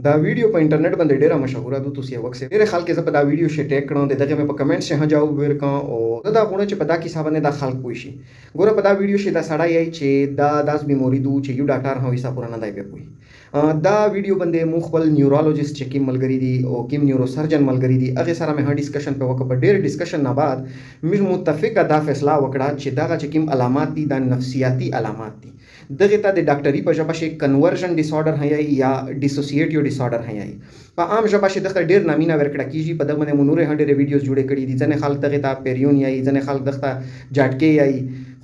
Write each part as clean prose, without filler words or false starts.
دا ویډیو په انټرنیټ باندې ډیره مشهوره ده. تاسو یې وکړئ. ډیره خلک زه په دا ویډیو شې ټیګ کړم د دغه مې په کمنټ شه جواب ورکړم او زه دا غواړم چې په دا کیسه باندې دا خلک پوه شي. ګوره په دا ویډیو شې دا سړی یې چې دا داس بیماری دو چې یو ډاکټر هم ویسا پورا نه دی پوي. دا ویډیو باندې مو خپل نیورولوژیست چې کوم ملګری دي او کوم نیورو سرجن ملګری دي هغه سره مې ډیسکشن په وکړ. په ډیر ډیسکشن نه بعد موږ متفقه دا فیصله وکړه چې دا چې کوم علامات دي دا نفسیاتي علامات دي. دغه ته د ډاکټري په ژبه شي کنورژن ډیس آرډر هي یا ډیسوسییټیو ډیس آرډر هي. په عام ژبه شي دغه ډیر نامینه ورکړه کیږي. په دغه باندې مونږ هډې ویډیوز جوړې کړې دي. ځنه خلک دغه ته پیریون یا ځنه خلک دغه جاټکي یا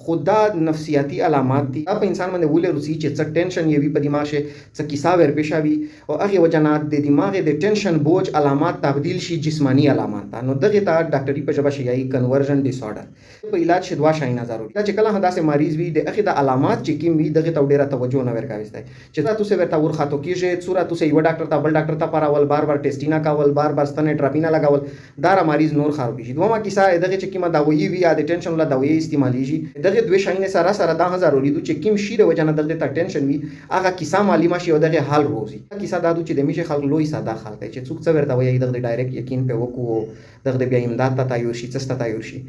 خدا نفسیاتی علامات دي. په انسان باندې ولې روسي چې څه ټینشن یې وي په دماغ شي څه کیسه ور پېښه وي او هغه وجنات د دماغ د ټینشن بوج علامات تبدیل شي جسمانی علامات ته. نو دغه ته ډاکټري په ژبه شي یا کنورژن ډیس آرډر. په علاج شي دوا شاینه ضروري دا چې کله هداسه مریض وي د هغه د علامات چې کوم وي دغه ته ډیره توجه نه ورکاوي چې تاسو ورته ورخاتو کیږي څوره تاسو یو ډاکټر ته بل ډاکټر ته پراول بار بار ټیسټینا کول بار بار ستنه ټراپینا لگاول دا مریض نور خراب شي. دومره کیسه دغه چې کومه دوايي وي یا د ټینشن له دوايي استعماليږي دغه دوه شاینه سره سره دا ضروري دي چې کوم شي د وجنه دغه ته ټینشن وي هغه کیسه معلومه شي او دغه حل روزي. کیسه دا چې د میشه خلک لوی ساده خلک چې څوک څه ورته وایي دغه ډایرکټ یقین په وکړو دغه بیا امداد ته تیار شي څه تیار شي.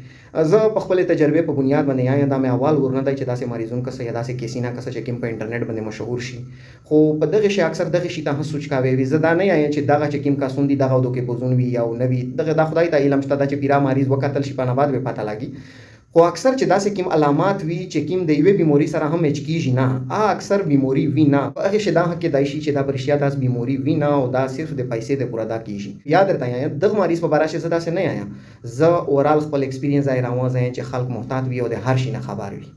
زه په خپل تجربه په بنیاد باندې یا دا مې اول ورنه دی چې داسې مریضونو کسه یا داسې کیسینا کسه چې کوم په انټرنیټ باندې مشهور شي خو په دغه شي اکثر دغه شي ته سوچ کاوي وي. زه دا نه یم چې دغه چې کوم کسون دي دغه دوه کې بوزون وي یا نو وي دغه د خدای ته علم شته چې پیرا مریض وکتل شي په نه بعد به پته لګي. خو اکثر چې داسې کوم علامات وي چې کوم د یوې بیماری سره هم اچ کیږي نه اکثر بیماری وي نه هغه شدا کې دای شي چې دا پرشیا داس بیماری وي نه او دا صرف د پیسې د پورا دا کیږي. یاد درته یا دغه مریض په باره شي زدا سه نه یا زه اورال خپل ایکسپیرینس ای راوځم چې خلک محتاط وي او د هر شي نه خبر وي.